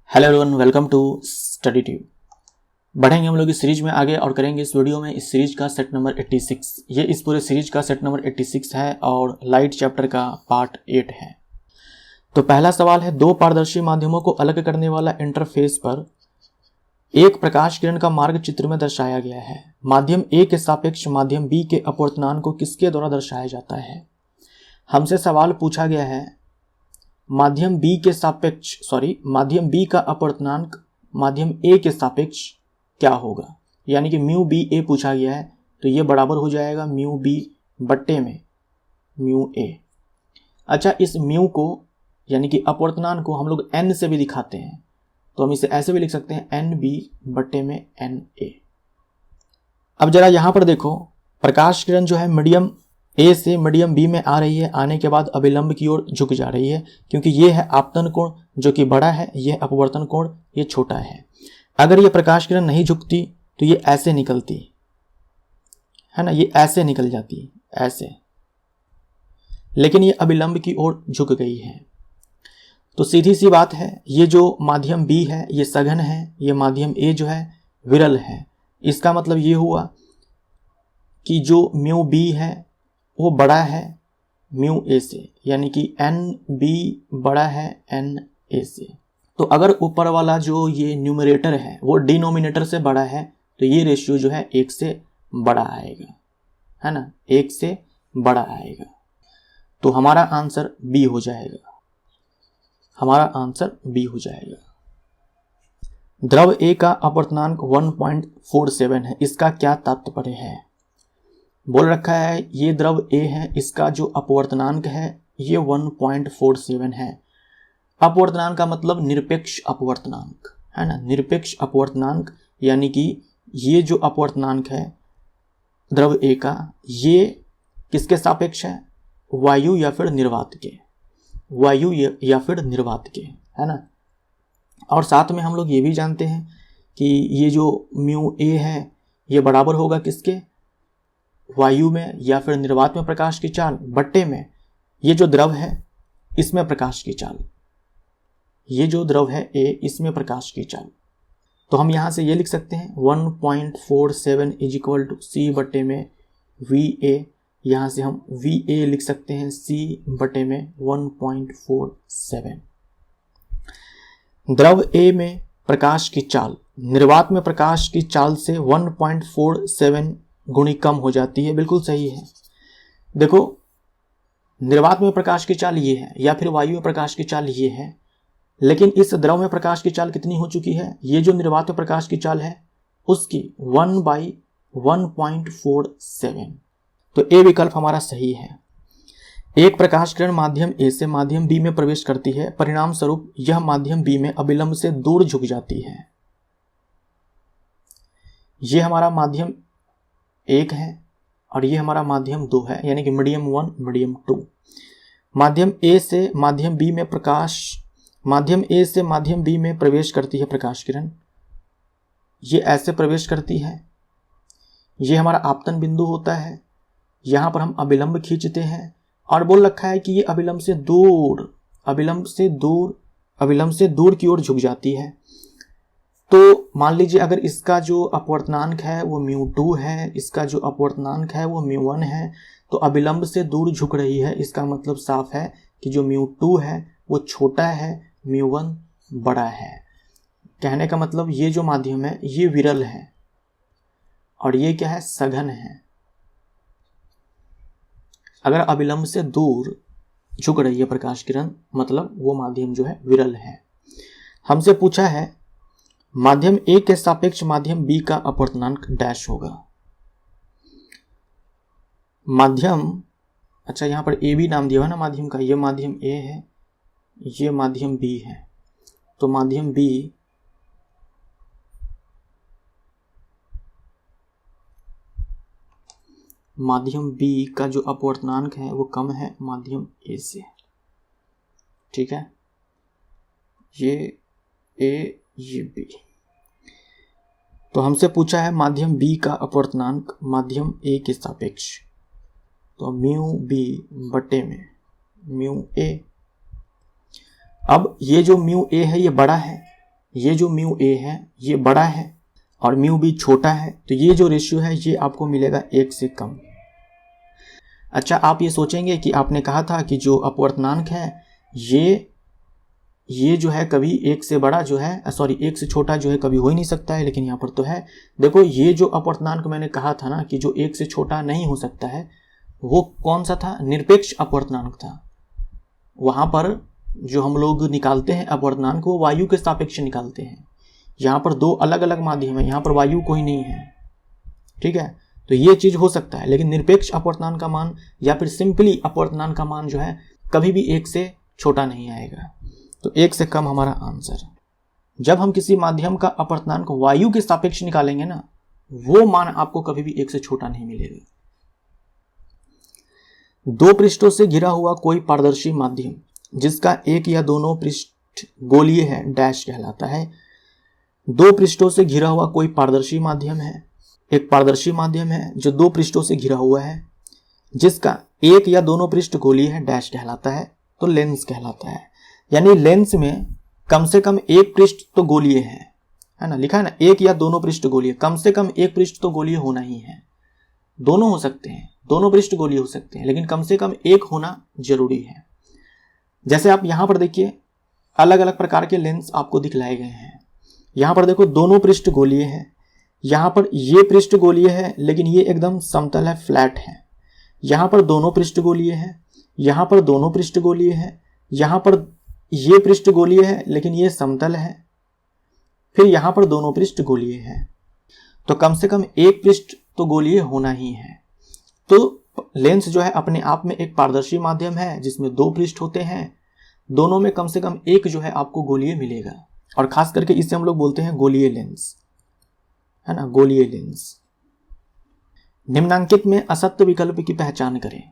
Hello everyone, welcome to study tube. बढ़ेंगे हम लोग इस सीरीज में आगे और करेंगे इस वीडियो में इस सीरीज का सेट नंबर 86। ये इस पूरे सीरीज का सेट नंबर 86 है और लाइट चैप्टर का पार्ट 8 है। तो पहला सवाल है, दो पारदर्शी माध्यमों को अलग करने वाला इंटरफेस पर एक प्रकाश किरण का मार्ग चित्र में दर्शाया गया है। माध्यम ए के सापेक्ष माध्यम बी के अपवर्तनांक को किसके द्वारा दर्शाया जाता है। हमसे सवाल पूछा गया है माध्यम बी का अपवर्तनांक माध्यम ए के सापेक्ष क्या होगा, यानी कि म्यू बी ए पूछा गया है, तो ये बराबर हो जाएगा म्यू बी बट्टे में म्यू ए। अच्छा, इस म्यू को यानी कि अपवर्तनांक को हम लोग एन से भी दिखाते हैं, तो हम इसे ऐसे भी लिख सकते हैं एन बी बट्टे में एन ए। अब जरा यहां पर देखो, प्रकाश किरण जो है मीडियम ए से मीडियम बी में आ रही है, आने के बाद अभिलंब की ओर झुक जा रही है, क्योंकि ये है आपतन कोण जो कि बड़ा है, ये अपवर्तन कोण ये छोटा है। अगर ये प्रकाश किरण नहीं झुकती तो ये ऐसे निकलती है ना, ये ऐसे निकल जाती ऐसे, लेकिन ये अभिलंब की ओर झुक गई है। तो सीधी सी बात है, ये जो माध्यम बी है ये सघन है, ये माध्यम ए जो है विरल है। इसका मतलब ये हुआ कि जो म्यू बी है वो बड़ा है म्यू ए से, यानी कि एन बी बड़ा है एन ए से। तो अगर ऊपर वाला जो ये न्यूमरेटर है वो डिनोमिनेटर से बड़ा है, तो ये रेशियो जो है एक से बड़ा आएगा, है ना, एक से बड़ा आएगा। तो हमारा आंसर बी हो जाएगा, हमारा आंसर बी हो जाएगा। द्रव ए का अपवर्तनांक 1.47 है, इसका क्या तात्पर्य है। बोल रखा है ये द्रव ए है, इसका जो अपवर्तनांक है ये 1.47 है। अपवर्तनांक का मतलब निरपेक्ष अपवर्तनांक, है ना, निरपेक्ष अपवर्तनांक, यानी कि ये जो अपवर्तनांक है द्रव ए का ये किसके सापेक्ष है, वायु या फिर निर्वात के, वायु या फिर निर्वात के, है ना। और साथ में हम लोग ये भी जानते हैं कि ये जो म्यू ए है ये बराबर होगा किसके, वायु में या फिर निर्वात में प्रकाश की चाल बट्टे में ये जो द्रव है इसमें प्रकाश की चाल, ये जो द्रव है ए इसमें प्रकाश की चाल। तो हम यहां से ये लिख सकते हैं 1.47 इज इक्वल टू सी बट्टे में वी ए। यहां से हम वी ए लिख सकते हैं सी बट्टे में 1.47। द्रव ए में प्रकाश की चाल निर्वात में प्रकाश की चाल से 1.47 गुणी कम हो जाती है, बिल्कुल सही है। देखो, निर्वात में प्रकाश की चाल ये है या फिर वायु में प्रकाश की चाल ये है, लेकिन इस द्रव में प्रकाश की चाल कितनी हो चुकी है, ये जो निर्वात में प्रकाश की चाल है उसकी 1/1.47। तो ए विकल्प हमारा सही है। एक प्रकाश किरण माध्यम ए से माध्यम बी में प्रवेश करती है, परिणाम स्वरूप यह माध्यम बी में अभिलंब से दूर झुक जाती है। यह हमारा माध्यम एक है और ये हमारा माध्यम 2 है, यानी कि मीडियम 1 मीडियम 2। माध्यम ए से माध्यम बी में प्रवेश करती है प्रकाश किरण, ये ऐसे प्रवेश करती है, ये हमारा आपतन बिंदु होता है, यहां पर हम अभिलंब खींचते हैं और बोल रखा है कि ये अभिलंब से दूर की ओर झुक जाती है। तो मान लीजिए अगर इसका जो अपवर्तनांक है वो μ2 है, इसका जो अपवर्तनांक है वो μ1 है, तो अभिलंब से दूर झुक रही है, इसका मतलब साफ है कि जो μ2 है वो छोटा है, μ1 बड़ा है। कहने का मतलब ये जो माध्यम है ये विरल है और ये क्या है, सघन है। अगर अभिलंब से दूर झुक रही है प्रकाश किरण मतलब वो माध्यम जो है विरल है। हमसे पूछा है माध्यम ए के सापेक्ष माध्यम बी का अपवर्तनांक डैश होगा। माध्यम, अच्छा यहां पर ए बी नाम दिया है ना माध्यम का, ये माध्यम ए है, ये माध्यम बी है, तो माध्यम बी का जो अपवर्तनांक है वो कम है माध्यम ए से, ठीक है, ये ए ये बी। तो हमसे पूछा है माध्यम बी का अपवर्तनांक माध्यम ए के सापेक्ष, तो म्यू बी बटे में म्यू ए। अब ये जो म्यू ए है ये बड़ा है ये जो म्यू ए है ये बड़ा है और म्यू बी छोटा है, तो ये जो रेशियो है ये आपको मिलेगा 1 से कम। अच्छा, आप ये सोचेंगे कि आपने कहा था कि जो अपवर्तनांक है ये जो है कभी 1 से बड़ा जो है सॉरी 1 से छोटा जो है कभी हो ही नहीं सकता है, लेकिन यहाँ पर तो है। देखो ये जो अपवर्तनांक मैंने कहा था ना कि जो 1 से छोटा नहीं हो सकता है, वो कौन सा था? निरपेक्ष अपवर्तनांक था। वहाँ पर जो हम लोग निकालते हैं अपवर्तनांक वो वायु के सापेक्ष निकालते हैं। यहाँ पर दो अलग अलग माध्यम है, यहाँ पर वायु कोई नहीं है, ठीक है। तो ये चीज हो सकता है, लेकिन निरपेक्ष अपवर्तनांक का मान या फिर सिंपली अपवर्तनांक का मान जो है कभी भी 1 से छोटा नहीं आएगा। तो 1 से कम हमारा आंसर। जब हम किसी माध्यम का अपवर्तनांक वायु के सापेक्ष निकालेंगे ना, वो मान आपको कभी भी 1 से छोटा नहीं मिलेगा। 2 पृष्ठों से घिरा हुआ कोई पारदर्शी माध्यम जिसका एक या दोनों पृष्ठ गोलीय है डैश कहलाता है। 2 पृष्ठों से घिरा हुआ कोई पारदर्शी माध्यम है, एक पारदर्शी माध्यम है जो 2 पृष्ठों से घिरा हुआ है, जिसका एक या दोनों पृष्ठ गोलीय है डैश कहलाता है, तो लेंस कहलाता है। यानी लेंस में कम से कम एक पृष्ठ तो गोलीय है ना, लिखा है ना, एक या दोनों पृष्ठ गोलीय, कम से कम एक पृष्ठ तो गोलीय होना ही है। दोनों हो सकते हैं, दोनों पृष्ठ गोलीय हो सकते हैं, लेकिन कम से कम एक होना जरूरी है। जैसे आप यहां पर देखिए अलग अलग प्रकार के लेंस आपको दिखलाए गए हैं। यहां पर देखो दोनों पृष्ठ गोलीय है, यहां पर ये पृष्ठ गोलीय है लेकिन ये एकदम समतल है, फ्लैट है। यहां पर दोनों पृष्ठ गोलीय है, यहां पर दोनों पृष्ठ गोलीय है, यहां पर ये पृष्ठ गोलीय है लेकिन ये समतल है, फिर यहां पर दोनों पृष्ठ गोलीय है। तो कम से कम एक पृष्ठ तो गोलीय होना ही है। तो लेंस जो है अपने आप में एक पारदर्शी माध्यम है जिसमें 2 पृष्ठ होते हैं, दोनों में कम से कम एक जो है आपको गोलीय मिलेगा, और खास करके इसे हम लोग बोलते हैं गोलीय लेंस, है ना, गोलीय लेंस। निम्नांकित में असत्य विकल्प की पहचान करें।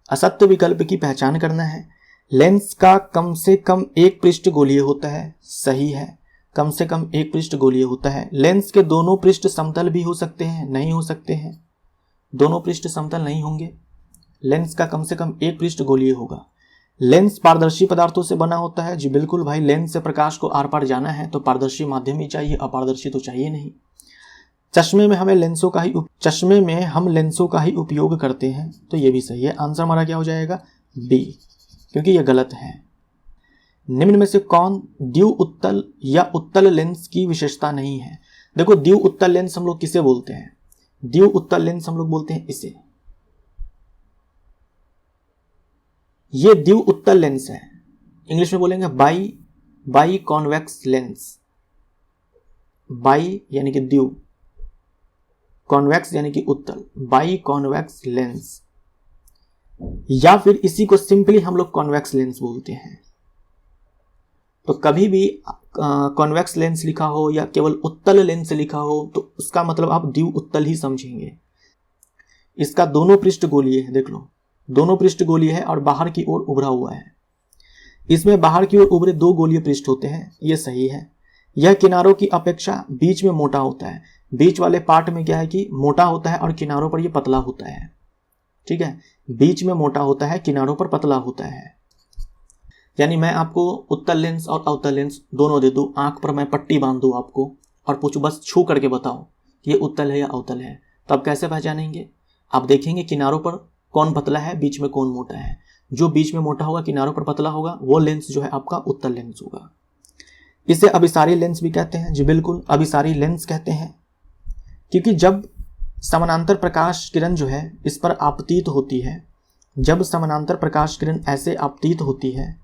असत्य विकल्प की पहचान करना है। लेंस का कम से कम एक पृष्ठ गोलीय होता है, सही है, कम से कम एक पृष्ठ गोलीय होता है। लेंस के दोनों पृष्ठ समतल भी हो सकते हैं, नहीं हो सकते हैं, दोनों पृष्ठ समतल नहीं होंगे। लेंस का कम से कम एक पृष्ठ गोलीय होगा। लेंस पारदर्शी पदार्थों से बना होता है, जी बिल्कुल भाई, लेंस से प्रकाश को आर पार जाना है तो पारदर्शी माध्यम ही चाहिए, अपारदर्शी तो चाहिए नहीं। चश्मे में हम लेंसों का ही उपयोग करते हैं, तो ये भी सही है। आंसर हमारा क्या हो जाएगा? बी, क्योंकि ये गलत है। निम्न में से कौन द्वि उत्तल या उत्तल लेंस की विशेषता नहीं है? देखो द्वि उत्तल लेंस हम लोग किसे बोलते हैं? द्वि उत्तल लेंस हम लोग बोलते हैं इसे, ये द्वि उत्तल लेंस है। इंग्लिश में बोलेंगे बाई कॉन्वेक्स लेंस। बाई यानी कि द्वि, कॉन्वेक्स यानी कि उत्तल, बाई कॉन्वेक्स लेंस, या फिर इसी को सिंपली हम लोग कॉन्वेक्स लेंस बोलते हैं। तो कभी भी कॉन्वेक्स लेंस लिखा हो या केवल उत्तल लेंस लिखा हो तो उसका मतलब आप द्वि उत्तल ही समझेंगे। इसका दोनों पृष्ठ गोलीय है, देख लो, दोनों पृष्ठ गोलीय है और बाहर की ओर उभरा हुआ है। इसमें बाहर की ओर उभरे 2 गोलीय पृष्ठ होते हैं, ये सही है। यह किनारों की अपेक्षा बीच में मोटा होता है। बीच वाले पार्ट में क्या है कि मोटा होता है और किनारों पर ये पतला होता है, ठीक है। बीच में मोटा होता है, किनारों पर पतला होता है। यानी मैं आपको उत्तल लेंस और अवतल लेंस दोनों दे दूं, आंख पर मैं पट्टी बांध दूं आपको और पूछूं बस छू करके बताओ कि ये उत्तल है या अवतल है, तो आप कैसे पहचानेंगे? आप देखेंगे किनारों पर कौन पतला है, बीच में कौन मोटा है। जो बीच में मोटा होगा, किनारों पर पतला होगा, वो लेंस जो है आपका उत्तल लेंस होगा। इसे अभिसारी लेंस भी कहते हैं, जी बिल्कुल, अभिसारी लेंस कहते हैं, क्योंकि जब समानांतर प्रकाश किरण जो है इस पर आपतित होती है, जब समानांतर प्रकाश किरण ऐसे आपतित होती है,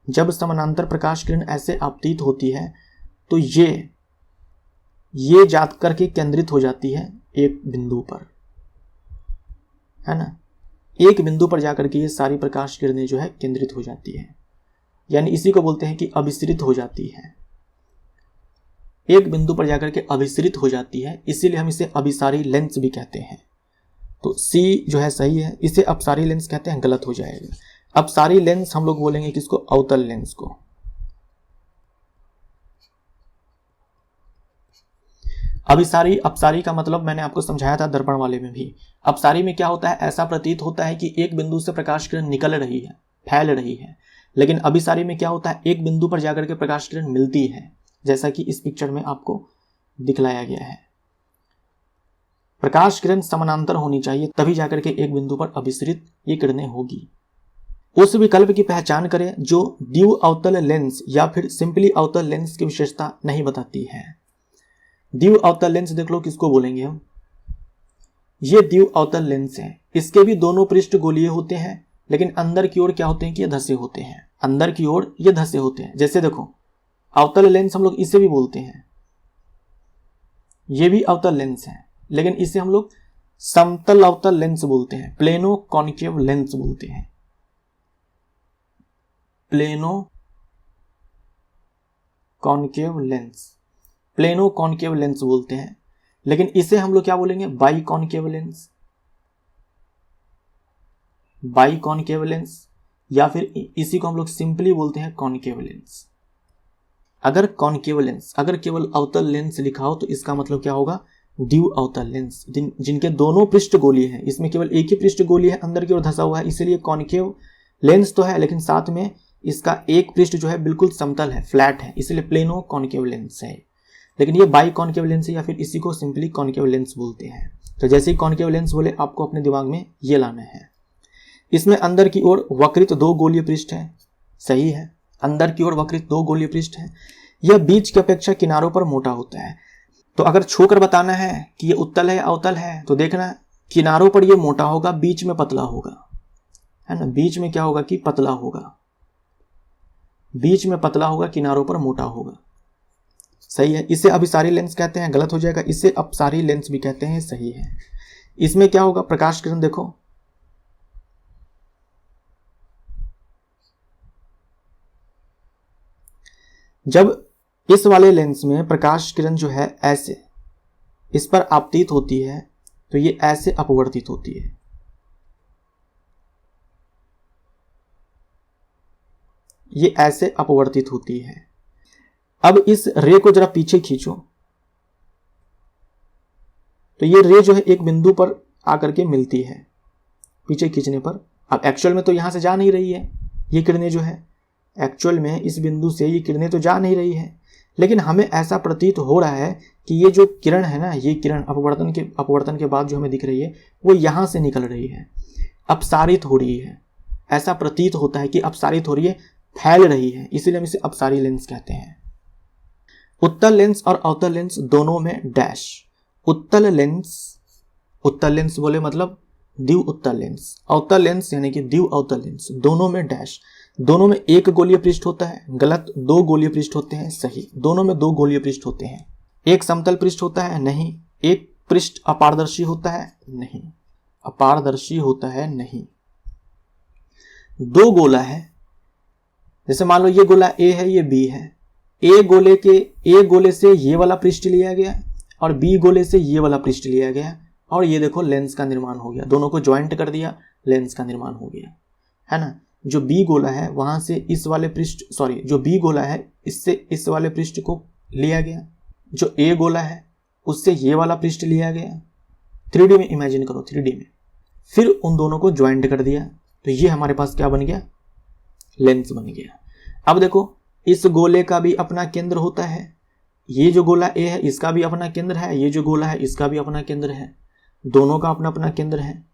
जब समानांतर प्रकाश किरण ऐसे आपतित होती है तो ये जा करके केंद्रित हो जाती है एक बिंदु पर, है ना। एक बिंदु पर जाकर के ये सारी प्रकाश किरणें जो है केंद्रित हो जाती है, यानी इसी को बोलते हैं कि अभिसरित हो जाती है। एक बिंदु पर जाकर के अभिसरित हो जाती है, इसीलिए हम इसे अभिसारी लेंस भी कहते हैं। तो सी जो है सही है। इसे अपसारी लेंस कहते हैं, गलत हो जाएगा। अपसारी लेंस हम लोग बोलेंगे किसको? अवतल लेंस को। अभिसारी, अपसारी का मतलब मैंने आपको समझाया था दर्पण वाले में भी। अपसारी में क्या होता है, ऐसा प्रतीत होता है कि एक बिंदु से प्रकाश किरण निकल रही है, फैल रही है, लेकिन अभिसारी में क्या होता है, एक बिंदु पर जाकर के प्रकाश किरण मिलती है। जैसा कि इस पिक्चर में आपको दिखलाया गया है। प्रकाश किरण समानांतर होनी चाहिए, तभी जाकर के एक बिंदु पर अभिसरित ये किरणें होगी। उस विकल्प की पहचान करें जो द्वि अवतल लेंस या फिर सिंपली अवतल लेंस की विशेषता नहीं बताती है। द्वि अवतल लेंस देख लो किसको बोलेंगे हम, ये द्वि अवतल लेंस है। इसके भी दोनों पृष्ठ गोलीय होते हैं, लेकिन अंदर की ओर क्या होते हैं कि ये धसे होते हैं, अंदर की ओर ये धसे होते हैं। जैसे देखो अवतल लेंस हम लोग इसे भी बोलते हैं, ये भी अवतल लेंस है, लेकिन इसे हम लोग समतल अवतल लेंस बोलते हैं, प्लेनो कॉन्केव लेंस बोलते हैं, plano concave lens, plano concave lens बोलते हैं। लेकिन इसे हम लोग क्या बोलेंगे, by concave lens, by concave lens, या फिर इसी को हम लोग सिंपली बोलते हैं कॉन्केव लेंस। अगर कॉन्केव लेंस, अगर केवल अवतल लेंस लिखा हो तो इसका मतलब क्या होगा, द्वि अवतल लेंस, जिनके दोनों पृष्ठ गोलीय हैं। इसमें केवल एक ही पृष्ठ गोलीय है, अंदर की ओर धसा हुआ है, इसीलिए कॉन्केव लेंस तो है, लेकिन साथ में इसका एक पृष्ठ जो है बिल्कुल समतल है, फ्लैट है, इसलिए प्लेनो कॉन्केव लेंस है। लेकिन ये बाई कॉन्केव लेंस है, या फिर इसी को सिंपली कॉन्केव लेंस बोलते हैं। तो जैसे ही कॉन्केव लेंस बोले आपको अपने दिमाग में ये लाना है। इसमें अंदर की ओर वक्रित दो गोलीय पृष्ठ है, सही है, अंदर की ओर वक्रित दो गोलीय पृष्ठ है। यह बीच की अपेक्षा किनारों पर मोटा होता है। तो अगर छूकर बताना है कि ये उत्तल है या अवतल है, तो देखना किनारों पर ये मोटा होगा, बीच में पतला होगा, है ना, बीच में क्या होगा कि पतला होगा, बीच में पतला होगा, किनारों पर मोटा होगा, सही है। इसे अभिसारी लेंस कहते हैं, गलत हो जाएगा, इसे अपसारी लेंस भी कहते हैं, सही है। इसमें क्या होगा, प्रकाश किरण देखो जब इस वाले लेंस में प्रकाश किरण जो है ऐसे इस पर आपतित होती है तो ये ऐसे अपवर्तित होती है, ये ऐसे अपवर्तित होती है। अब इस रे को जरा पीछे खींचो तो ये रे जो है एक बिंदु पर आकर के मिलती है पीछे खींचने पर। अब एक्चुअल में तो यहां से जा नहीं रही है ये किरणें, जो है एक्चुअल में इस बिंदु से ये किरणें तो जा नहीं रही है, लेकिन हमें ऐसा प्रतीत हो रहा है कि ये जो किरण है ना, ये किरण अपवर्तन के बाद जो हमें दिख रही है वो यहां से निकल रही है, अपसारित हो रही है। ऐसा प्रतीत होता है कि अपसारित हो रही है, फैल रही है, इसीलिए हम इसे अपसारी लेंस कहते हैं। उत्तल लेंस और अवतल लेंस दोनों में डैश, उत्तल लेंस बोले मतलब द्वि उत्तल लेंस, अवतल लेंस यानी कि द्वि अवतल लेंस, दोनों में डैश। दोनों में एक गोलीय पृष्ठ होता है, गलत, दो गोलीय पृष्ठ होते हैं, सही। दोनों में दो गोलीय पृष्ठ होते हैं। एक समतल पृष्ठ होता है, नहीं। एक पृष्ठ अपारदर्शी होता है, नहीं, अपारदर्शी होता है, नहीं। दो गोला है, जैसे मान लो ये गोला ए है, ये बी है। ए गोले से ये वाला पृष्ठ लिया गया और बी गोले से ये वाला पृष्ठ लिया गया, और ये देखो लेंस का निर्माण हो गया, दोनों को ज्वाइंट कर दिया, लेंस का निर्माण हो गया, है ना। जो बी गोला है वहां से इस वाले पृष्ठ, सॉरी, जो बी गोला है इससे इस वाले पृष्ठ को लिया गया, जो ए गोला है उससे ये वाला पृष्ठ लिया गया। 3D में इमेजिन करो, 3D में, फिर उन दोनों को ज्वाइंट कर दिया, तो ये हमारे पास क्या बन गया, लेंस बन गया। अब देखो इस गोले का भी अपना केंद्र होता है, ये जो गोला ए है इसका भी अपना केंद्र है, ये जो गोला है इसका भी अपना केंद्र है, दोनों का अपना अपना केंद्र है।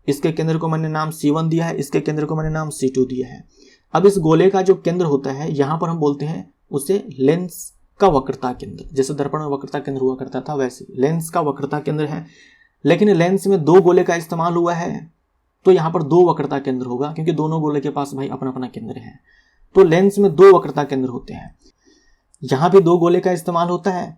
इसके केंद्र को मैंने नाम C1 दिया है, इसके केंद्र को मैंने नाम C2 दिया है। अब इस गोले का जो केंद्र होता है यहां पर हम बोलते हैं उसे लेंस का वक्रता केंद्र, जैसे दर्पण में वक्रता केंद्र हुआ करता था वैसे लेंस का वक्रता केंद्र है। लेकिन लेंस में दो गोले का इस्तेमाल हुआ है तो यहां पर दो वक्रता केंद्र होगा, क्योंकि दोनों गोले के पास भाई अपना अपना केंद्र है, तो लेंस में दो वक्रता केंद्र होते हैं। यहां भी दो गोले का इस्तेमाल होता है,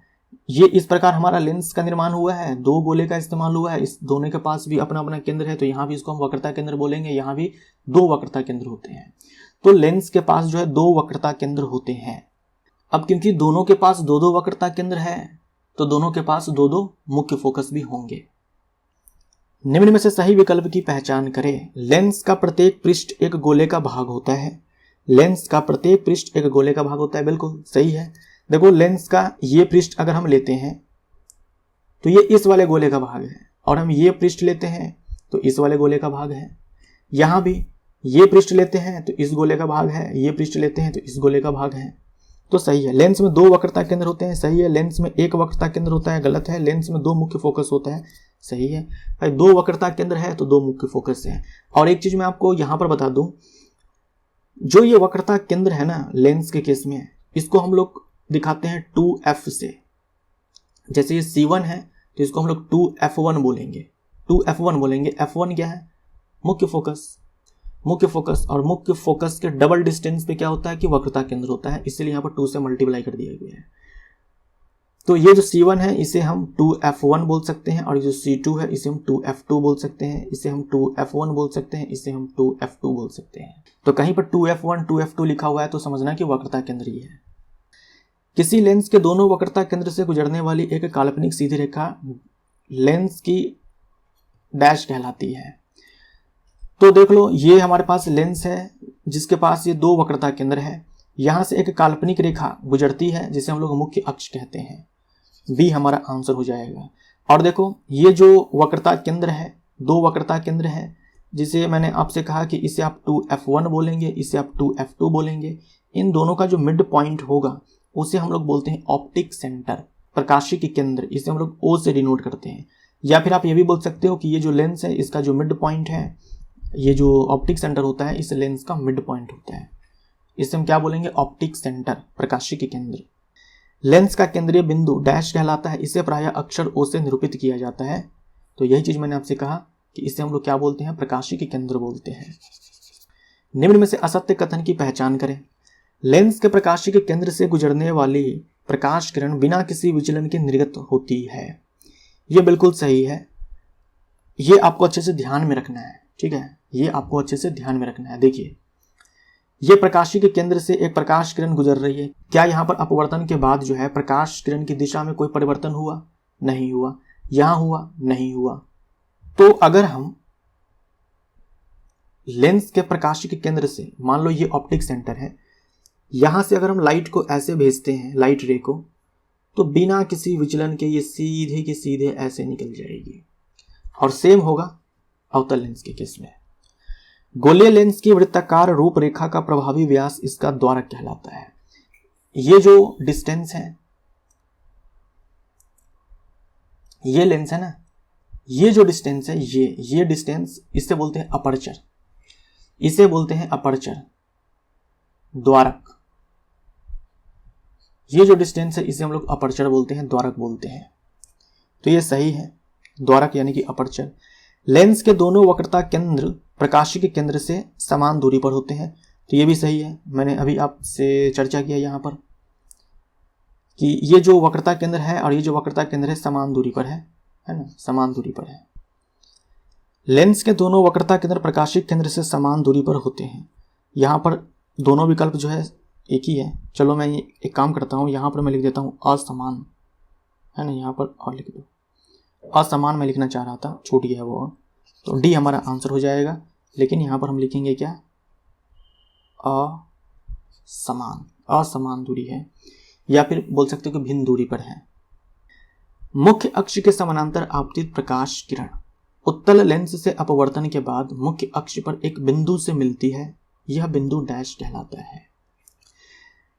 ये इस प्रकार हमारा लेंस का निर्माण हुआ है, दो गोले का इस्तेमाल हुआ है, इस दोनों के पास भी अपना अपना केंद्र है, तो यहां भी इसको हम वक्रता केंद्र बोलेंगे। यहां भी दो वक्रता केंद्र होते हैं, तो लेंस के पास जो है दो वक्रता केंद्र होते हैं। अब क्योंकि दोनों के पास दो दो वक्रता केंद्र है तो दोनों के पास दो दो मुख्य फोकस भी होंगे। निम्न में से सही विकल्प की पहचान करें। लेंस का प्रत्येक पृष्ठ एक गोले का भाग होता है, लेंस का प्रत्येक पृष्ठ एक गोले का भाग होता है, बिल्कुल सही है। देखो लेंस का ये पृष्ठ अगर हम लेते हैं तो ये इस वाले गोले का भाग है, और हम ये पृष्ठ लेते हैं तो इस वाले गोले का भाग है। यहां भी ये पृष्ठ लेते हैं तो इस गोले का भाग है, ये पृष्ठ लेते हैं तो इस गोले का भाग है। तो सही है। लेंस में 2 वक्रता केंद्र होते हैं, सही है। लेंस में 1 वक्रता केंद्र होता है, गलत है। लेंस में 2 मुख्य फोकस होता है, सही है। भाई 2 वक्रता केंद्र है तो 2 मुख्य फोकस है। और एक चीज मैं आपको यहां पर बता दूं, जो ये वक्रता केंद्र है ना लेंस के केस में, इसको हम लोग दिखाते हैं 2f से। जैसे ये C1 है तो इसको हम लोग 2f1 बोलेंगे, 2f1 बोलेंगे। f1 क्या है? मुख्य फोकस। मुख्य फोकस और मुख्य फोकस के डबल डिस्टेंस पे क्या होता है कि वक्रता केंद्र होता है, इसलिए यहाँ पर 2 से मल्टीप्लाई कर दिया गया है। तो ये जो C1 है इसे हम 2f1 बोल सकते हैं, और जो C2 है इसे हम 2f2 बोल सकते हैं, इसे हम 2f1 बोल सकते हैं, इसे हम 2f2 बोल सकते हैं। तो कहीं पर 2f1 2f2 लिखा हुआ है तो समझना कि वक्रता केंद्र ही है। किसी लेंस के दोनों वक्रता केंद्र से गुजरने वाली एक काल्पनिक सीधी रेखा लेंस की डैश कहलाती है। तो देख लो, ये हमारे पास लेंस है जिसके पास ये 2 वक्रता केंद्र है। यहां से एक काल्पनिक रेखा गुजरती है जिसे हम लोग मुख्य अक्ष कहते हैं। बी हमारा आंसर हो जाएगा। और देखो, ये जो वक्रता केंद्र है, 2 वक्रता केंद्र है, जिसे मैंने आपसे कहा कि इसे आप 2f1 बोलेंगे, इसे आप 2f2 बोलेंगे। इन दोनों का जो मिड पॉइंट होगा उसे हम लोग बोलते हैं ऑप्टिक सेंटर, प्रकाशिकी केंद्र। इसे हम लोग O से डिनोट करते हैं। या फिर आप ये भी बोल सकते हो कि ये जो लेंस है इसका जो मिड पॉइंट है, ये जो ऑप्टिक सेंटर होता है इस लेंस का मिड पॉइंट होता है। इसे हम क्या बोलेंगे? ऑप्टिक सेंटर, प्रकाशिकी केंद्र। लेंस का केंद्रीय बिंदु डैश कहलाता है। इसे प्रायः अक्षर O से निरूपित किया जाता है। तो यही चीज मैंने आपसे कहा कि इसे हम लोग क्या बोलते हैं? प्रकाशिकी केंद्र बोलते हैं। निम्न में से असत्य कथन की पहचान करें। लेंस के प्रकाशिकी केंद्र से गुजरने वाली प्रकाश किरण बिना किसी विचलन के निर्गत होती है। यह बिल्कुल सही है। ये आपको अच्छे से ध्यान में रखना है, ठीक है? ये आपको अच्छे से ध्यान में रखना है। देखिए, ये प्रकाशिकी केंद्र से एक प्रकाश किरण गुजर रही है। क्या यहाँ पर अपवर्तन के बाद जो है प्रकाश किरण की दिशा में कोई परिवर्तन हुआ? नहीं हुआ। यहां हुआ? नहीं हुआ। तो अगर हम लेंस के प्रकाशिकी केंद्र से, मान लो ये ऑप्टिक सेंटर है, यहां से अगर हम लाइट को ऐसे भेजते हैं, लाइट रे को, तो बिना किसी विचलन के ये सीधे के सीधे ऐसे निकल जाएगी। और सेम होगा अवतल लेंस के केस में। गोलीय लेंस की वृत्ताकार रूपरेखा का प्रभावी व्यास इसका द्वारक कहलाता है। ये जो डिस्टेंस है, ये लेंस है ना, ये जो डिस्टेंस है, ये डिस्टेंस, इससे बोलते हैं अपर्चर, इसे बोलते हैं अपर्चर, द्वारक। ये जो डिस्टेंस है इसे हम लोग अपर्चर बोलते हैं, द्वारक बोलते हैं। तो ये सही है, द्वारक यानी कि अपर्चर। लेंस के दोनों वक्रता केंद्र प्रकाशिकी केंद्र से समान दूरी पर होते हैं। तो ये भी सही है। मैंने अभी आपसे चर्चा किया यहाँ पर कि ये जो वक्रता केंद्र है और ये जो वक्रता केंद्र है समान दूरी पर है ना, समान दूरी पर है। लेंस के दोनों वक्रता केंद्र प्रकाशिक केंद्र से समान दूरी पर होते हैं। यहाँ पर दोनों विकल्प जो है एक ही है। चलो मैं एक काम करता हूँ, यहाँ पर मैं लिख देता हूँ असमान, है ना, यहाँ पर और लिख दो असमान। मैं लिखना चाह रहा था, छूट गया वो। तो डी हमारा आंसर हो जाएगा। लेकिन यहाँ पर हम लिखेंगे क्या? असमान, असमान दूरी है, या फिर बोल सकते हो कि भिन्न दूरी पर है। मुख्य अक्ष के समानांतर आपतित प्रकाश किरण उत्तल लेंस से अपवर्तन के बाद मुख्य अक्ष पर एक बिंदु से मिलती है। यह बिंदु डैश कहलाता है।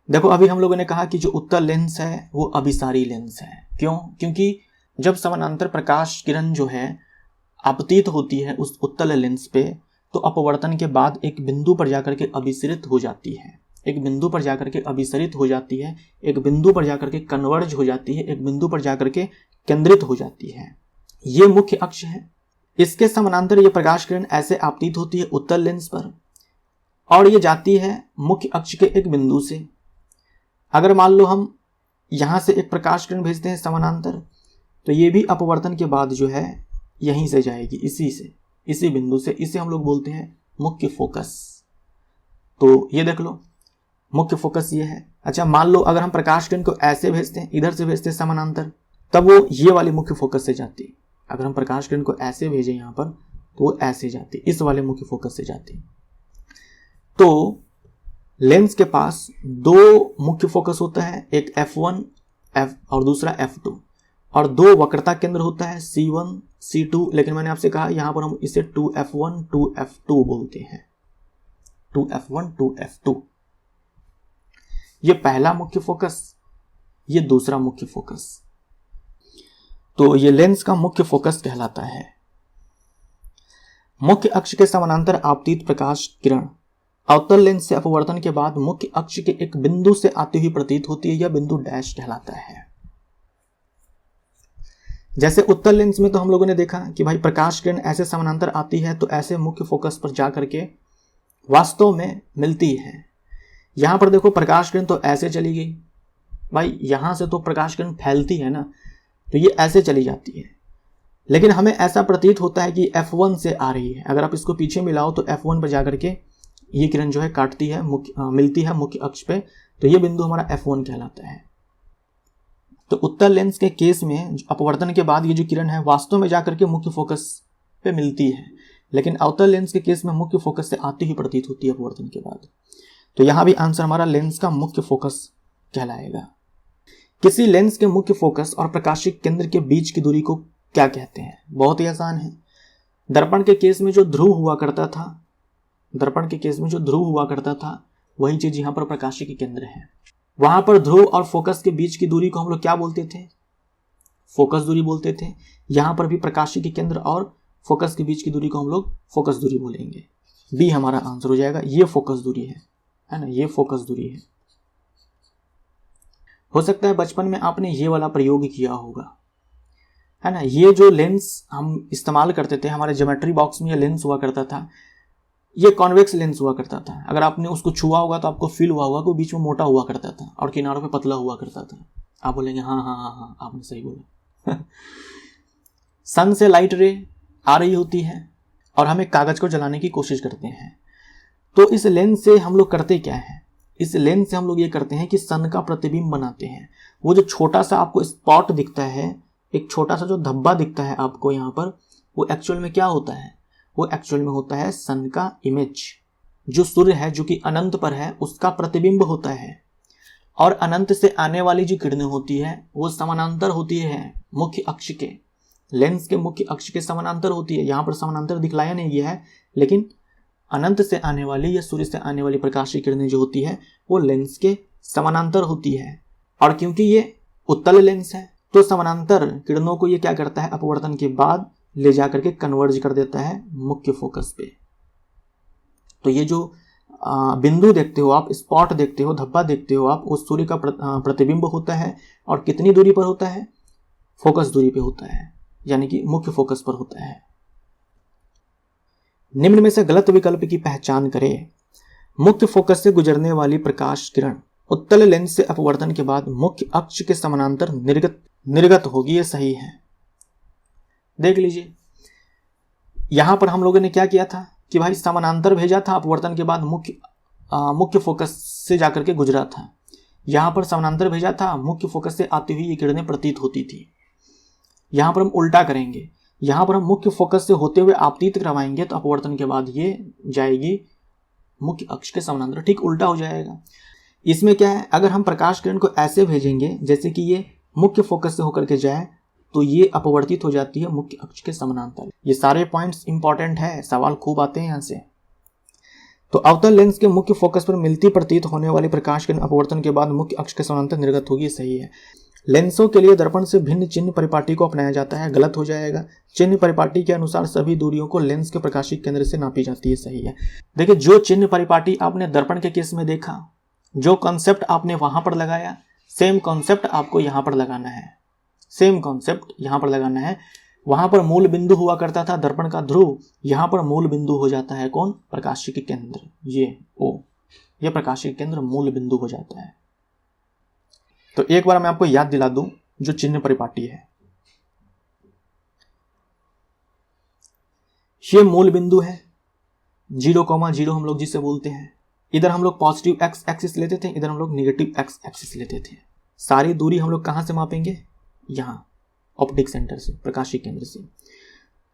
देखो, अभी हम लोगों ने कहा कि जो उत्तल लेंस है वो अभिसारी लेंस है। क्यों? क्योंकि जब समानांतर प्रकाश किरण जो है आपतित होती है उस उत्तल लेंस पे, तो अपवर्तन के बाद एक बिंदु पर जाकर के अभिसरित हो जाती है, एक बिंदु पर जाकर के अभिसरित हो जाती है, एक बिंदु पर जाकर के कन्वर्ज हो जाती है, एक बिंदु पर जाकर के केंद्रित हो जाती है। ये मुख्य अक्ष है। इसके समानांतर ये प्रकाश किरण ऐसे आपतित होती है उत्तल लेंस पर, और ये जाती है मुख्य अक्ष के एक बिंदु से। अगर मान लो हम यहां से एक प्रकाश किरण भेजते हैं समानांतर, तो ये भी अपवर्तन के बाद जो है यहीं से जाएगी, इसी बिंदु से। इसे हम लोग बोलते हैं मुख्य फोकस। तो ये देख लो, मुख्य फोकस ये है। अच्छा, मान लो अगर हम प्रकाश किरण को ऐसे भेजते हैं, इधर से भेजते हैं समानांतर, तब वो ये वाली मुख्य फोकस से जाती। अगर हम प्रकाश किरण को ऐसे भेजें यहाँ पर, तो वो ऐसे जाती, इस वाले मुख्य फोकस से जाती। तो लेंस के पास 2 मुख्य फोकस होता है, एक f1 और दूसरा f2, और 2 वक्रता केंद्र होता है C1 C2। लेकिन मैंने आपसे कहा यहाँ पर हम इसे 2f1 2f2 बोलते हैं, 2f1 2f2। ये पहला मुख्य फोकस, ये दूसरा मुख्य फोकस। तो ये लेंस का मुख्य फोकस कहलाता है। मुख्य अक्ष के समानांतर आपतित प्रकाश किरण अवतल लेंस से अपवर्तन के बाद मुख्य अक्ष के एक बिंदु से आती हुई प्रतीत होती है। यह बिंदु डैश कहलाता है। जैसे उत्तल लेंस में तो हम लोगों ने देखा कि भाई प्रकाश किरण ऐसे समानांतर आती है तो ऐसे मुख्य फोकस पर जा करके वास्तव में मिलती है। यहां पर देखो प्रकाश किरण तो ऐसे चली गई, भाई यहां से तो प्रकाश किरण फैलती है ना, तो ये ऐसे चली जाती है, लेकिन हमें ऐसा प्रतीत होता है कि F1 से आ रही है। अगर आप इसको पीछे मिलाओ तो F1 पर जाकर के ये किरण जो है काटती है, मिलती है मुख्य अक्ष पे, तो ये बिंदु हमारा F1 कहलाता है। तो उत्तल लेंस के केस में अपवर्तन के बाद ये जो किरण है वास्तव में जाकर के मुख्य फोकस पे मिलती है, लेकिन अवतल लेंस के केस में मुख्य फोकस से आती ही प्रतीत होती है अपवर्तन के बाद। तो यहां भी आंसर हमारा लेंस का मुख्य फोकस कहलाएगा। किसी लेंस के मुख्य फोकस और प्रकाशिक केंद्र के बीच की दूरी को क्या कहते हैं? बहुत ही आसान है। दर्पण के केस में जो ध्रुव हुआ करता था, दर्पण के केस में जो ध्रुव हुआ करता था वही चीज यहां पर प्रकाशिक केंद्र है। वहां पर ध्रुव और फोकस के बीच की दूरी को हम लोग क्या बोलते थे? फोकस दूरी बोलते थे। यहां पर भी प्रकाशिक केंद्र और फोकस के बीच की दूरी को हम लोग फोकस दूरी बोलेंगे। बी हमारा आंसर हो जाएगा। ये फोकस दूरी है ना, ये फोकस दूरी है। हो सकता है बचपन में आपने ये वाला प्रयोग किया होगा, है ना। ये जो लेंस हम इस्तेमाल करते थे, हमारे ज्योमेट्री बॉक्स में ये लेंस हुआ करता था, ये कॉन्वेक्स लेंस हुआ करता था। अगर आपने उसको छुआ होगा तो आपको फील हुआ होगा कि बीच में मोटा हुआ करता था और किनारों पे पतला हुआ करता था। आप बोलेंगे हाँ हाँ हाँ हाँ, आपने सही बोला। सन से लाइट रे आ रही होती है और हम एक कागज को जलाने की कोशिश करते हैं, तो इस लेंस से हम लोग करते क्या है? इस लेंस से हम लोग ये करते हैं कि सन का प्रतिबिंब बनाते हैं। वो जो छोटा सा आपको स्पॉट दिखता है, एक छोटा सा जो धब्बा दिखता है आपको यहाँ पर, वो एक्चुअल में क्या होता है? वो एक्चुअल में होता है सन का इमेज। जो सूर्य है जो कि अनंत पर है उसका प्रतिबिंब होता है, और अनंत से आने वाली जो किरणें होती है वो समानांतर होती है मुख्य अक्ष के, लेंस के मुख्य अक्ष के समानांतर होती है। यहाँ पर समानांतर दिखलाया नहीं गया है, लेकिन अनंत से आने वाली या सूर्य से आने वाली प्रकाश की किरणें जो होती है वो लेंस के समानांतर होती है। और क्योंकि ये उत्तल लेंस है तो समानांतर किरणों को ये क्या करता है? अपवर्तन के बाद ले जाकर के कन्वर्ज कर देता है मुख्य फोकस पे। तो ये जो बिंदु देखते हो आप, स्पॉट देखते हो, धब्बा देखते हो आप, उस सूर्य का प्रतिबिंब होता है। और कितनी दूरी पर होता है? फोकस दूरी पे होता है, यानी कि मुख्य फोकस पर होता है। निम्न में से गलत विकल्प की पहचान करें। मुख्य फोकस से गुजरने वाली प्रकाश किरण उत्तल लेंस से अपवर्तन के बाद मुख्य अक्ष के समानांतर निर्गत होगी। ये सही है। देख लीजिए, यहां पर हम लोगों ने क्या किया था कि भाई समानांतर भेजा था, अपवर्तन के बाद मुख्य फोकस से जाकर के गुजरा था। यहां पर समानांतर भेजा था, मुख्य फोकस से आती हुई ये किरणें प्रतीत होती थी। यहां पर हम उल्टा करेंगे, यहां पर हम मुख्य फोकस से होते हुए आपतित करवाएंगे तो अपवर्तन के बाद ये जाएगी मुख्य अक्ष के समानांतर। ठीक उल्टा हो जाएगा। इसमें क्या है, अगर हम प्रकाश किरण को ऐसे भेजेंगे जैसे कि ये मुख्य फोकस से होकर के जाए तो ये अपवर्तित हो जाती है मुख्य अक्ष के समानांतर। ये सारे पॉइंट्स इंपॉर्टेंट है, सवाल खूब आते हैं यहां से। तो अवतल लेंस के मुख्य फोकस पर मिलती प्रतीत होने वाली प्रकाश किरण अपवर्तन के बाद मुख्य अक्ष के समानांतर निर्गत होगी। सही है। लेंसों के लिए दर्पण से भिन्न चिन्ह परिपाटी को अपनाया जाता है। गलत हो जाएगा। चिन्ह परिपाटी के अनुसार सभी दूरियों को लेंस के प्रकाशिक केंद्र से नापी जाती है। सही है। देखिए, जो चिन्ह परिपाटी आपने दर्पण के केस में देखा, जो कॉन्सेप्ट आपने वहां पर लगाया, सेम कॉन्सेप्ट आपको यहां पर लगाना है। सेम कॉन्सेप्ट यहां पर लगाना है। वहां पर मूल बिंदु हुआ करता था दर्पण का ध्रुव, यहां पर मूल बिंदु हो जाता है कौन? प्रकाशिक केंद्र। ये ओ, ये प्रकाशिक केंद्र मूल बिंदु हो जाता है। तो एक बार मैं आपको याद दिला दूं, जो चिन्ह परिपाटी है, ये मूल बिंदु है 0,0 हम लोग जिसे बोलते हैं। इधर हम लोग पॉजिटिव एक्स एक्सिस लेते थे, इधर हम लोग निगेटिव एक्स एक्सिस लेते थे। सारी दूरी हम लोग कहां से मापेंगे? यहां ऑप्टिक सेंटर से, प्रकाशिक केंद्र से।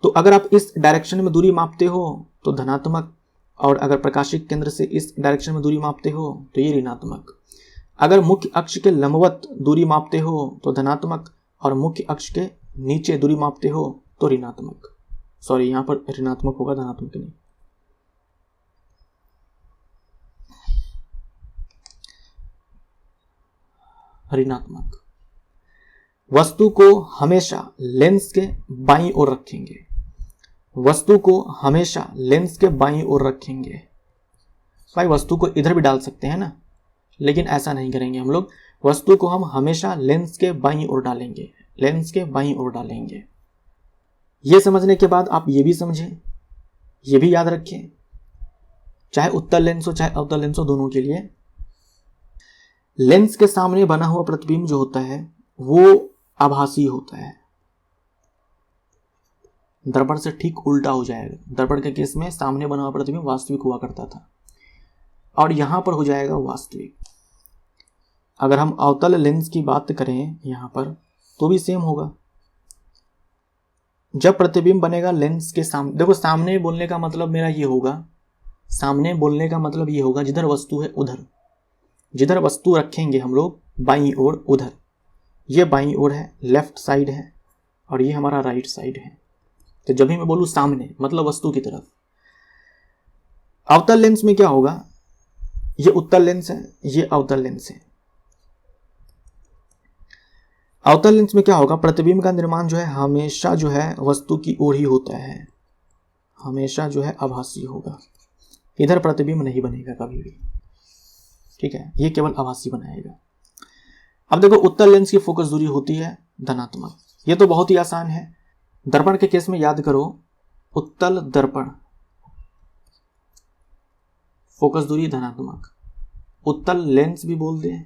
तो अगर आप इस डायरेक्शन में दूरी मापते हो तो धनात्मक, और अगर प्रकाशिक केंद्र से इस डायरेक्शन में दूरी मापते हो तो ये ऋणात्मक। अगर मुख्य अक्ष के लंबवत दूरी मापते हो तो धनात्मक, और मुख्य अक्ष के नीचे दूरी मापते हो तो ऋणात्मक। सॉरी, यहां पर ऋणात्मक होगा, धनात्मक नहीं। ऋणात्मक। वस्तु को हमेशा लेंस के बाईं ओर रखेंगे, वस्तु को हमेशा लेंस के बाईं ओर रखेंगे। भाई वस्तु को इधर भी डाल सकते हैं ना, लेकिन ऐसा नहीं करेंगे हम लोग। वस्तु को हम हमेशा लेंस के बाईं ओर डालेंगे, लेंस के बाईं ओर डालेंगे। यह समझने के बाद आप ये भी समझें, ये भी याद रखें, चाहे उत्तल लेंस हो चाहे अवतल लेंस हो, दोनों के लिए लेंस के सामने बना हुआ प्रतिबिंब जो होता है वो आभासी होता है। दर्पण से ठीक उल्टा हो जाएगा। दर्पण के केस में सामने बना हुआ प्रतिबिंब वास्तविक हुआ करता था, और यहां पर हो जाएगा वास्तविक। अगर हम अवतल लेंस की बात करें यहां पर, तो भी सेम होगा। जब प्रतिबिंब बनेगा लेंस के सामने, देखो सामने बोलने का मतलब मेरा ये होगा, सामने बोलने का मतलब ये होगा जिधर वस्तु है उधर, जिधर वस्तु रखेंगे हम लोग बाईं ओर उधर। ये बाईं ओर है, लेफ्ट साइड है, और ये हमारा राइट साइड है। तो जब भी मैं बोलूं सामने मतलब वस्तु की तरफ। अवतल लेंस में क्या होगा, ये उत्तल लेंस है, ये अवतल लेंस है। अवतल लेंस में क्या होगा, प्रतिबिंब का निर्माण जो है हमेशा जो है वस्तु की ओर ही होता है, हमेशा जो है आभासी होगा। इधर प्रतिबिंब नहीं बनेगा कभी भी, ठीक है, ये केवल आभासी बनाएगा। अब देखो उत्तल लेंस की फोकस दूरी होती है धनात्मक। ये तो बहुत ही आसान है। दर्पण के केस में याद करो, उत्तल दर्पण फोकस दूरी धनात्मक, उत्तल लेंस भी बोल दे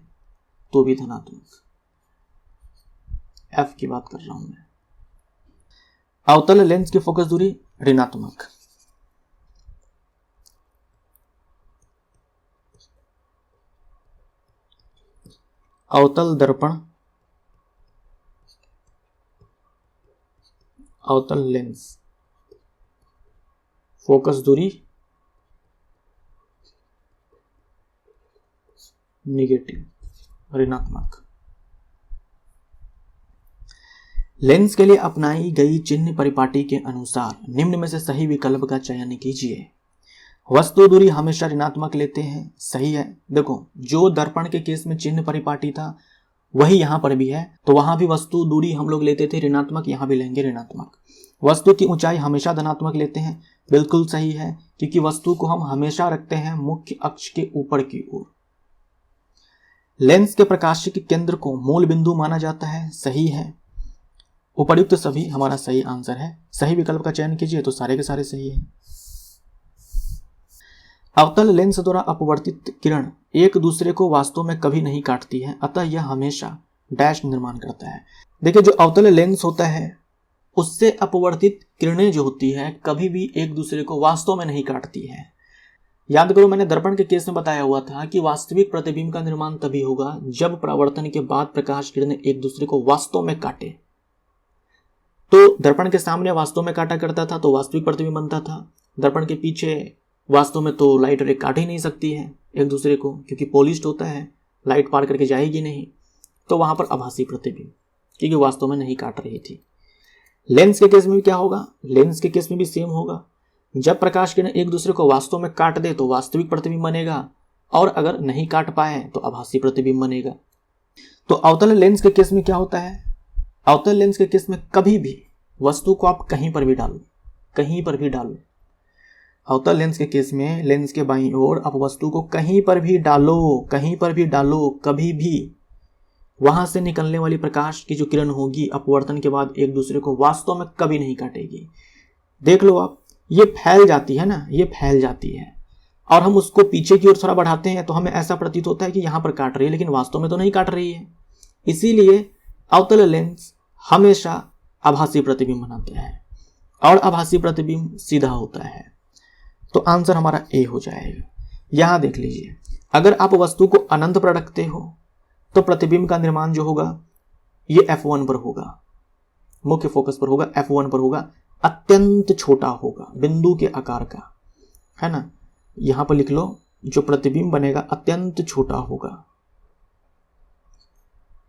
तो भी धनात्मक। एफ की बात कर रहा हूं मैं। अवतल लेंस की फोकस दूरी ऋणात्मक, अवतल दर्पण, अवतल लेंस फोकस दूरी निगेटिव, ऋणात्मक। लेंस के लिए अपनाई गई चिन्ह परिपाटी के अनुसार निम्न में से सही विकल्प का चयन कीजिए। वस्तु दूरी हमेशा ऋणात्मक लेते हैं, सही है। देखो जो दर्पण के केस में चिन्ह परिपाटी था वही यहां पर भी है, तो वहां भी वस्तु दूरी हम लोग लेते थे ऋणात्मक, यहां भी लेंगे ऋणात्मक। वस्तु की ऊंचाई हमेशा धनात्मक लेते हैं, बिल्कुल सही है, क्योंकि वस्तु को हम हमेशा रखते हैं मुख्य अक्ष के ऊपर की ओर। लेंस के प्रकाशिक केंद्र को मूल बिंदु माना जाता है, सही है। उपर्युक्त सभी हमारा सही आंसर है। सही विकल्प का चयन कीजिए तो सारे के सारे सही है। अवतल लेंस द्वारा अपवर्तित किरण एक दूसरे को वास्तव में कभी नहीं काटती है, अतः यह हमेशा डैश निर्माण करता है। देखिए जो अवतल लेंस होता है उससे अपवर्तित किरणें जो होती है कभी भी एक दूसरे को वास्तव में नहीं काटती है। याद करो मैंने दर्पण के केस में बताया हुआ था कि वास्तविक प्रतिबिंब का निर्माण तभी होगा जब परावर्तन के बाद प्रकाश किरणें एक दूसरे को वास्तव में काटे। तो दर्पण के सामने वास्तव में काटा करता था तो वास्तविक प्रतिबिंब बनता था। दर्पण के पीछे वास्तव में तो लाइट रे काट ही नहीं सकती है एक दूसरे को, क्योंकि पॉलिश्ड होता है, लाइट पार करके जाएगी नहीं, तो वहां पर आभासी प्रतिबिंब, क्योंकि वास्तव में नहीं काट रही थी। लेंस के केस में भी क्या होगा, लेंस के केस में भी सेम होगा। जब प्रकाश किरण एक दूसरे को वास्तव में काट दे तो वास्तविक प्रतिबिंब बनेगा, और अगर नहीं काट पाए तो आभासी प्रतिबिंब बनेगा। तो अवतल लेंस के केस में क्या होता है, अवतल लेंस के केस में कभी भी वस्तु को आप कहीं पर भी डालो, कहीं पर भी डालो। अवतल लेंस के केस में लेंस के बाईं ओर आप वस्तु को कहीं पर भी डालो, कहीं पर भी डालो, कभी भी वहां से निकलने वाली प्रकाश की जो किरण होगी अपवर्तन के बाद एक दूसरे को वास्तव में कभी नहीं काटेगी। देख लो आप, ये फैल जाती है ना, ये फैल जाती है, और हम उसको पीछे की ओर थोड़ा बढ़ाते हैं तो हमें ऐसा प्रतीत होता है कि यहां पर काट रही है, लेकिन वास्तव में तो नहीं काट रही है। इसीलिए अवतल लेंस हमेशा आभासी प्रतिबिंब बनाता है, और आभासी प्रतिबिंब सीधा होता है। तो आंसर हमारा ए हो जाएगा। यहां देख लीजिए, अगर आप वस्तु को अनंत पर रखते हो तो प्रतिबिंब का निर्माण जो होगा ये F1 पर होगा, मुख्य फोकस पर होगा, F1 पर होगा, अत्यंत छोटा होगा, बिंदु के आकार का, है ना। यहां पर लिख लो, जो प्रतिबिंब बनेगा अत्यंत छोटा होगा,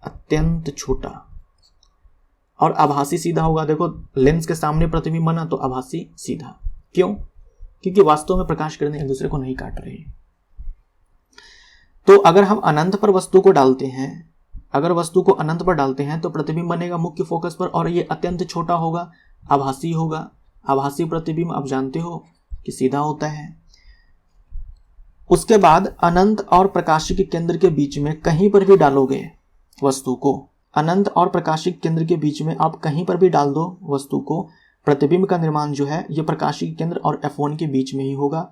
अत्यंत छोटा, और आभासी सीधा होगा। देखो लेंस के सामने प्रतिबिंब बना तो आभासी सीधा, क्यों, क्योंकि वास्तव में प्रकाश किरणें एक दूसरे को नहीं काट रही। तो अगर हम अनंत पर वस्तु को डालते हैं अगर वस्तु को अनंत पर डालते हैं तो प्रतिबिंब बनेगा मुख्य फोकस पर और ये अत्यंत छोटा होगा, आभासी होगा। आभासी प्रतिबिंब आप जानते हो कि सीधा होता है। उसके बाद अनंत और प्रकाशिक केंद्र के बीच में कहीं पर भी डालोगे वस्तु को, अनंत और प्रकाशिक केंद्र के बीच में आप कहीं पर भी डाल दो वस्तु को, प्रतिबिंब का निर्माण जो है ये प्रकाशिक केंद्र और F1 के बीच में ही होगा।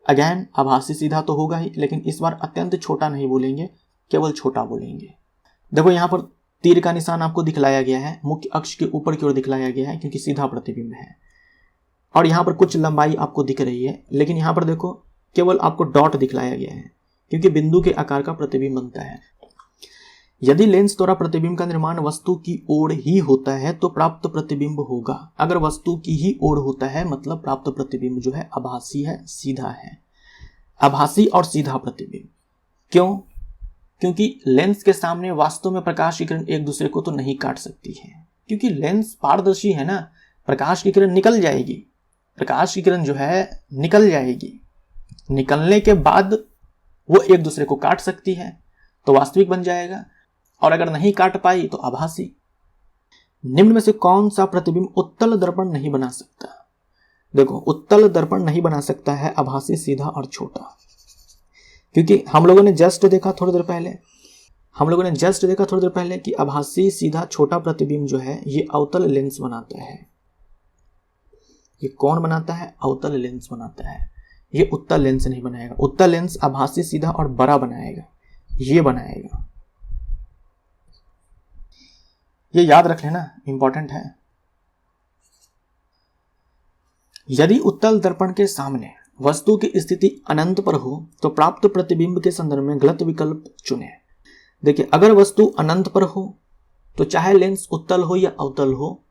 अगेन आभासी सीधा तो होगा ही, लेकिन इस बार अत्यंत छोटा नहीं बोलेंगे, केवल छोटा बोलेंगे। देखो यहाँ पर तीर का निशान आपको दिखलाया गया है, मुख्य अक्ष के ऊपर की ओर दिखलाया गया है क्योंकि सीधा प्रतिबिंब है। और यहाँ पर कुछ लंबाई आपको दिख रही है, लेकिन यहाँ पर देखो केवल आपको डॉट दिखलाया गया है क्योंकि बिंदु के आकार का प्रतिबिंब बनता है। यदि लेंस द्वारा प्रतिबिंब का निर्माण वस्तु की ओर ही होता है तो प्राप्त प्रतिबिंब होगा। अगर वस्तु की ही ओर होता है मतलब प्राप्त प्रतिबिंब जो है आभासी है, सीधा है। आभासी और सीधा प्रतिबिंब क्यों? क्योंकि लेंस के सामने वास्तव में प्रकाश की किरण एक दूसरे को तो नहीं काट सकती है, क्योंकि लेंस पारदर्शी है ना। प्रकाश की किरण निकल जाएगी, प्रकाश की किरण जो है निकल जाएगी, निकलने के बाद वो एक दूसरे को काट सकती है तो वास्तविक बन जाएगा, और अगर नहीं काट पाई तो आभासी। निम्न में से कौन सा प्रतिबिंब उत्तल दर्पण नहीं बना सकता? देखो उत्तल दर्पण नहीं बना सकता है आभासी, सीधा और छोटा, क्योंकि हम लोगों ने जस्ट देखा थोड़ी देर पहले कि आभासी, सीधा, छोटा प्रतिबिंब जो है ये अवतल लेंस बनाता है। ये कौन बनाता है? अवतल लेंस बनाता है। ये उत्तल लेंस नहीं बनाएगा। उत्तल लेंस आभासी, सीधा और बड़ा बनाएगा, ये बनाएगा। ये याद रख लेना, इंपॉर्टेंट है। यदि उत्तल दर्पण के सामने वस्तु की स्थिति अनंत पर हो तो प्राप्त प्रतिबिंब के संदर्भ में गलत विकल्प चुनें। देखिए अगर वस्तु अनंत पर हो तो चाहे लेंस उत्तल हो या अवतल हो,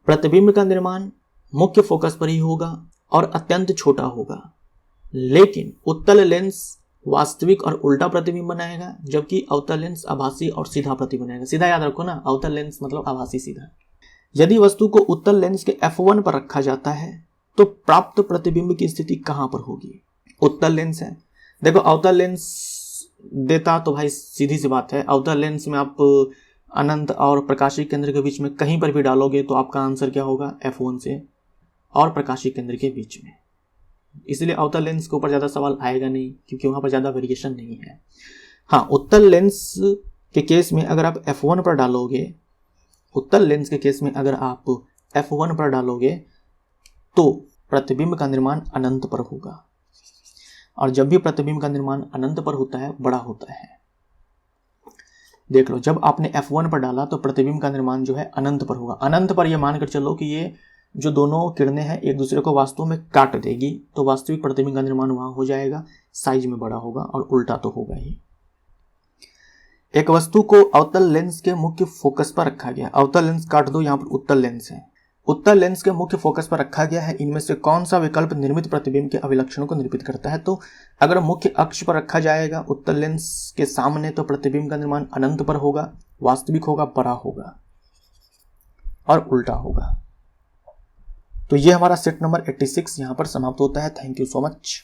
प्रतिबिंब का निर्माण मुख्य फोकस पर ही होगा और अत्यंत छोटा होगा। लेकिन उत्तल लेंस वास्तविक और उल्टा प्रतिबिंब बनाएगा, जबकि अवतल लेंस आभासी और सीधा प्रतिबिंब बनाएगा। सीधा याद रखो ना, अवतल लेंस मतलब आभासी, सीधा। यदि वस्तु को उत्तल लेंस के F1 पर रखा जाता है तो प्राप्त प्रतिबिंब की स्थिति कहां पर होगी? उत्तल लेंस है, देखो अवतल लेंस देता तो भाई सीधी सी बात है, अवतल लेंस में आप अनंत और प्रकाशिक केंद्र के बीच में कहीं पर भी डालोगे तो आपका आंसर क्या होगा? F1 से और प्रकाशिक केंद्र के बीच में। इसलिए अवतल लेंस के ऊपर ज़्यादा सवाल आएगा नहीं, क्योंकि वहाँ पर ज़्यादा वेरिएशन नहीं है। हाँ, उत्तल लेंस के केस में अगर आप F1 पर डालोगे, उत्तल लेंस के केस में अगर आप F1 पर डालोगे तो प्रतिबिंब का निर्माण अनंत पर होगा, और जब भी प्रतिबिंब का निर्माण अनंत पर होता है बड़ा होता है। देख लो, जब आपने F1 पर डाला तो प्रतिबिंब का निर्माण जो है अनंत पर होगा। अनंत पर यह मानकर चलो कि ये जो दोनों किरणें हैं एक दूसरे को वास्तव में काट देगी, तो वास्तविक प्रतिबिंब का निर्माण वहां हो जाएगा, साइज में बड़ा होगा, और उल्टा तो होगा ही। एक वस्तु को अवतल लेंस के मुख्य फोकस पर रखा गया। अवतल लेंस काट दो, यहाँ पर उत्तल लेंस है। उत्तल लेंस के मुख्य फोकस पर रखा गया है। इनमें से कौन सा विकल्प निर्मित प्रतिबिंब के अभिलक्षणों को निरूपित करता है? तो अगर मुख्य अक्ष पर रखा जाएगा उत्तल लेंस के सामने तो प्रतिबिंब का निर्माण अनंत पर होगा, वास्तविक होगा, बड़ा होगा, और उल्टा होगा। तो ये हमारा सेट नंबर 86 यहाँ पर समाप्त होता है। Thank you so much.